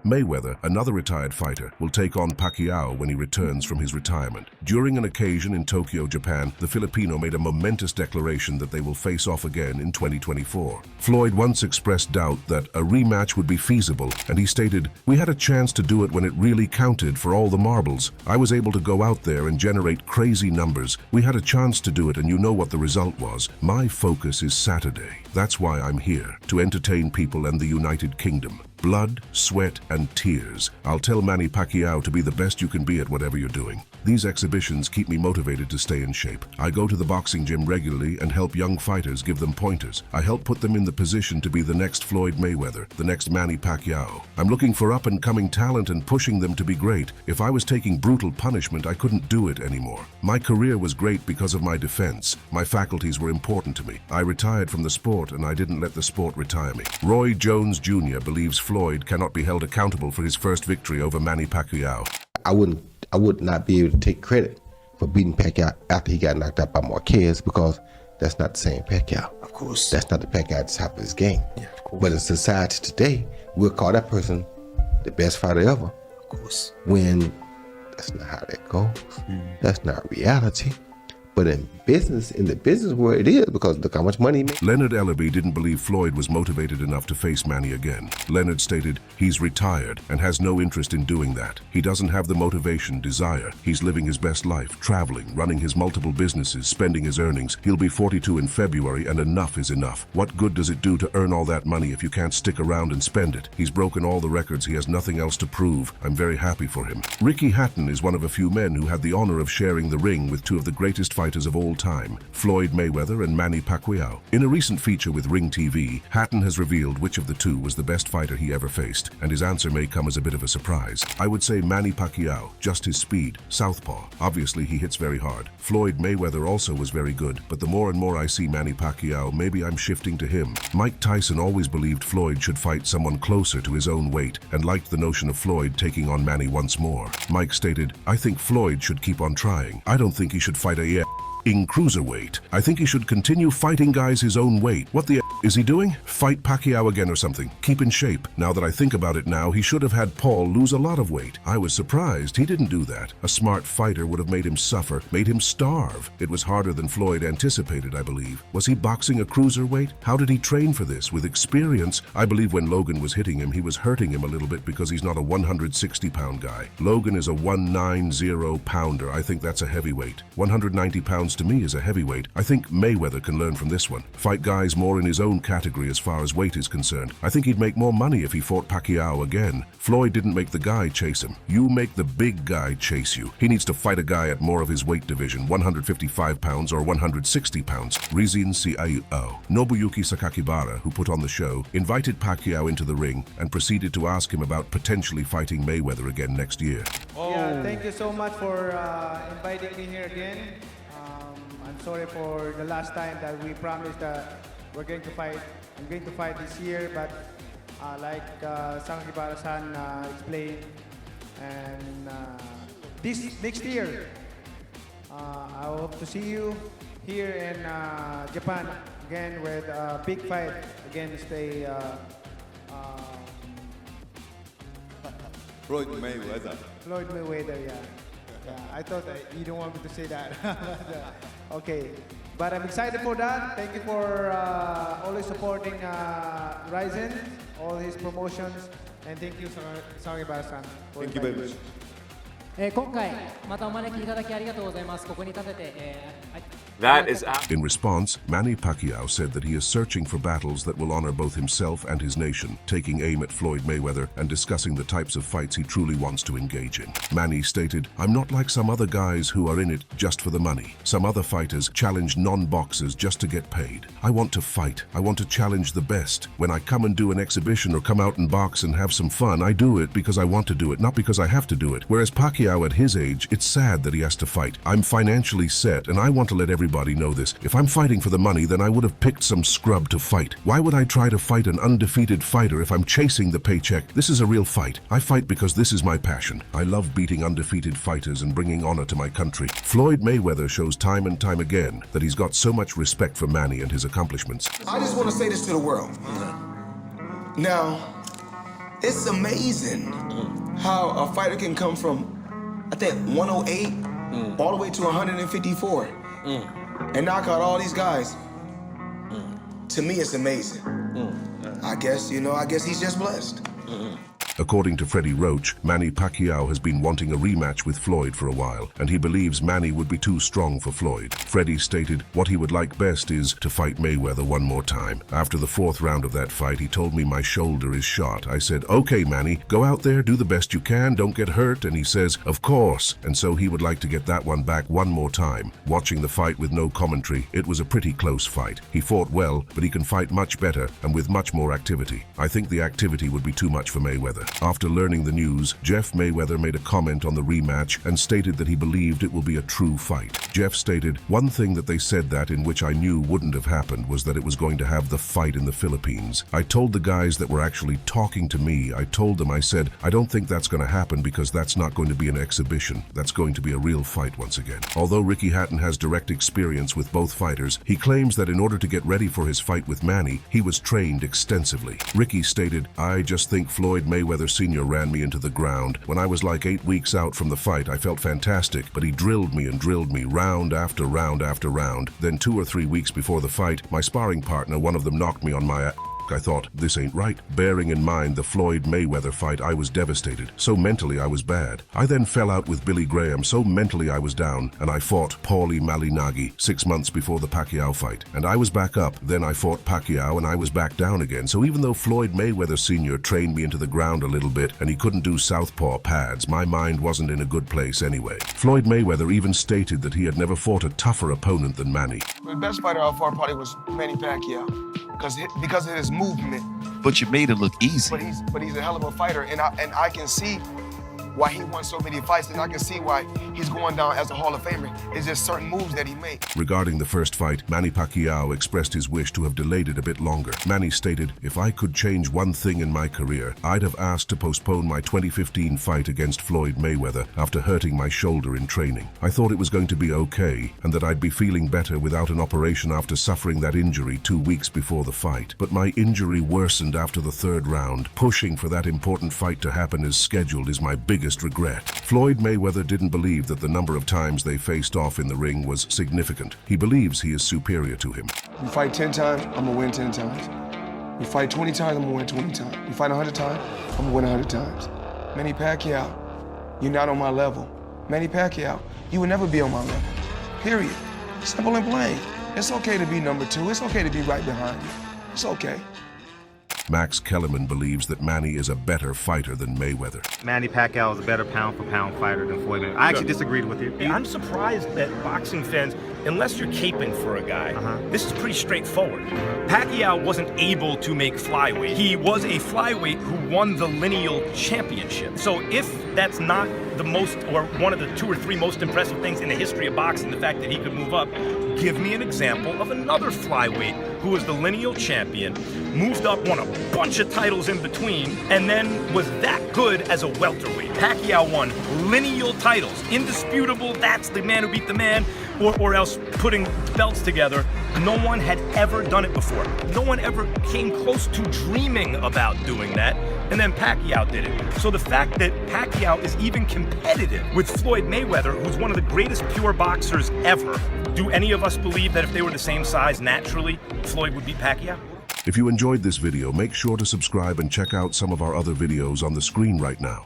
Mayweather, another retired fighter, will take on Pacquiao when he returns from his retirement. During an occasion in Tokyo, Japan, the Filipino made a momentous declaration that they will face off again in 2024. Floyd once expressed doubt that a rematch would be feasible, and he stated, "We had a chance to do it when it really counted for all the marbles. I was able to go out there and generate crazy numbers. We had a chance to do it, and you know what the result was. My focus is Saturday. That's why I'm here, to entertain people and the United Kingdom. Blood, sweat, and tears. I'll tell Manny Pacquiao to be the best you can be at whatever you're doing. These exhibitions keep me motivated to stay in shape. I go to the boxing gym regularly and help young fighters, give them pointers. I help put them in the position to be the next Floyd Mayweather, the next Manny Pacquiao. I'm looking for up-and-coming talent and pushing them to be great. If I was taking brutal punishment, I couldn't do it anymore. My career was great because of my defense. My faculties were important to me. I retired from the sport, and I didn't let the sport retire me." Roy Jones Jr. believes Floyd cannot be held accountable for his first victory over Manny Pacquiao. I would not be able to take credit for beating Pacquiao after he got knocked out by Marquez, because that's not the same Pacquiao. Of course. That's not the Pacquiao at the top of his game. Yeah, of course. But in society today, we'll call that person the best fighter ever. Of course. When that's not how that goes. That's not reality. But in the business world, it is, because look how much money he made. Leonard Ellerby didn't believe Floyd was motivated enough to face Manny again. Leonard stated, "He's retired and has no interest in doing that. He doesn't have the motivation, desire. He's living his best life, traveling, running his multiple businesses, spending his earnings. He'll be 42 in February, and enough is enough. What good does it do to earn all that money if you can't stick around and spend it? He's broken all the records. He has nothing else to prove. I'm very happy for him." Ricky Hatton is one of a few men who had the honor of sharing the ring with two of the greatest fighters of all time, Floyd Mayweather and Manny Pacquiao. In a recent feature with Ring TV, Hatton has revealed which of the two was the best fighter he ever faced, and his answer may come as a bit of a surprise. "I would say Manny Pacquiao, just his speed, southpaw. Obviously he hits very hard. Floyd Mayweather also was very good, but the more and more I see Manny Pacquiao, maybe I'm shifting to him." Mike Tyson always believed Floyd should fight someone closer to his own weight, and liked the notion of Floyd taking on Manny once more. Mike stated, "I think Floyd should keep on trying. I don't think he should fight a in cruiserweight. I think he should continue fighting guys his own weight. What the is he doing? Fight Pacquiao again or something. Keep in shape. Now that I think about it now, he should have had Paul lose a lot of weight. I was surprised he didn't do that. A smart fighter would have made him suffer, made him starve. It was harder than Floyd anticipated, I believe. Was he boxing a cruiserweight? How did he train for this? With experience? I believe when Logan was hitting him, he was hurting him a little bit because he's not a 160-pound guy. Logan is a 190-pounder. I think that's a heavyweight. 190 pounds to me is a heavyweight. I think Mayweather can learn from this one. Fight guys more in his own category as far as weight is concerned. I think he'd make more money if he fought Pacquiao again. Floyd didn't make the guy chase him. You make the big guy chase you. He needs to fight a guy at more of his weight division, 155 pounds or 160 pounds. Rizin Cio. Nobuyuki Sakakibara, who put on the show, invited Pacquiao into the ring and proceeded to ask him about potentially fighting Mayweather again next year. Yeah, thank you so much for inviting me here again. I'm sorry for the last time that we promised that we're going to fight. I'm going to fight this year, but like Sakakibara-san explained, and this next year, I hope to see you here in Japan again with a big fight against Floyd Mayweather. Floyd Mayweather, yeah. Yeah, I thought that you don't want me to say that. Okay, but I'm excited for that. Thank you for always supporting Ryzen, all his promotions, and thank you, Sakakibara-san. Thank you very much. 今回またお招きいただきありがとうございます。ここに立てて、That is In response, Manny Pacquiao said that he is searching for battles that will honor both himself and his nation, taking aim at Floyd Mayweather and discussing the types of fights he truly wants to engage in. Manny stated, "I'm not like some other guys who are in it just for the money. Some other fighters challenge non-boxers just to get paid. I want to fight. I want to challenge the best. When I come and do an exhibition or come out and box and have some fun, I do it because I want to do it, not because I have to do it. Whereas Pacquiao at his age, it's sad that he has to fight. I'm financially set and I want to let everybody know this. If I'm fighting for the money, then I would have picked some scrub to fight. Why would I try to fight an undefeated fighter if I'm chasing the paycheck? This is a real fight. I fight because this is my passion. I love beating undefeated fighters and bringing honor to my country." Floyd Mayweather shows time and time again that he's got so much respect for Manny and his accomplishments. I just want to say this to the world. Now, It's amazing how a fighter can come from, I think, 108 all the way to 154 and knock out all these guys. To me, it's amazing. I guess he's just blessed. According to Freddie Roach, Manny Pacquiao has been wanting a rematch with Floyd for a while, and he believes Manny would be too strong for Floyd. Freddie stated what he would like best is to fight Mayweather one more time. After the 4th round of that fight, he told me my shoulder is shot. I said, okay, Manny, go out there, do the best you can, don't get hurt, and he says, of course. And so he would like to get that one back one more time. Watching the fight with no commentary, it was a pretty close fight. He fought well, but he can fight much better and with much more activity. I think the activity would be too much for Mayweather. After learning the news, Jeff Mayweather made a comment on the rematch and stated that he believed it will be a true fight. Jeff stated, one thing that they said that in which I knew wouldn't have happened was that it was going to have the fight in the Philippines. I told the guys that were actually talking to me, I said, I don't think that's going to happen because that's not going to be an exhibition. That's going to be a real fight once again. Although Ricky Hatton has direct experience with both fighters, he claims that in order to get ready for his fight with Manny, he was trained extensively. Ricky stated, I just think Floyd Mayweather Sr. ran me into the ground. When I was like 8 weeks out from the fight, I felt fantastic, but he drilled me round after round after round. Then 2 or 3 weeks before the fight, my sparring partner, one of them knocked me on my I thought, this ain't right. Bearing in mind the Floyd Mayweather fight, I was devastated. So mentally I was bad. I then fell out with Billy Graham, so mentally I was down, and I fought Paulie Malignaggi 6 months before the Pacquiao fight. And I was back up. Then I fought Pacquiao and I was back down again. So even though Floyd Mayweather Sr. trained me into the ground a little bit and he couldn't do southpaw pads, my mind wasn't in a good place anyway. Floyd Mayweather even stated that he had never fought a tougher opponent than Manny. The best fighter I fought probably was Manny Pacquiao because of his movement. But you made it look easy. But he's a hell of a fighter, and I can see why he won so many fights, and I can see why he's going down as a Hall of Famer. It's just certain moves that he made. Regarding the first fight, Manny Pacquiao expressed his wish to have delayed it a bit longer. Manny stated, if I could change one thing in my career, I'd have asked to postpone my 2015 fight against Floyd Mayweather after hurting my shoulder in training. I thought it was going to be okay, and that I'd be feeling better without an operation after suffering that injury 2 weeks before the fight. But my injury worsened after the 3rd round. Pushing for that important fight to happen as scheduled is my biggest regret. Floyd Mayweather didn't believe that the number of times they faced off in the ring was significant. He believes he is superior to him. We fight 10 times, I'm gonna win 10 times. We fight 20 times, I'm gonna win 20 times. We fight 100 times, I'm gonna win 100 times. Manny Pacquiao, you're not on my level. Manny Pacquiao, you will never be on my level. Period. Simple and plain. It's okay to be number 2. It's okay to be right behind you. It's okay. Max Kellerman believes that Manny is a better fighter than Mayweather. Manny Pacquiao is a better pound-for-pound fighter than Floyd Mayweather. I actually disagreed with you. I'm surprised that boxing fans, unless you're caping for a guy, this is pretty straightforward. Pacquiao wasn't able to make flyweight. He was a flyweight who won the lineal championship. So if that's not the most, or one of the 2 or 3 most impressive things in the history of boxing, the fact that he could move up, give me an example of another flyweight who was the lineal champion, moved up, won a bunch of titles in between, and then was that good as a welterweight. Pacquiao won lineal titles, indisputable, that's the man who beat the man, or else putting belts together. No one had ever done it before. No one ever came close to dreaming about doing that, and then Pacquiao did it. So the fact that Pacquiao is even competitive with Floyd Mayweather, who's one of the greatest pure boxers ever, do any of us believe that if they were the same size naturally, Floyd would beat Pacquiao? If you enjoyed this video, make sure to subscribe and check out some of our other videos on the screen right now.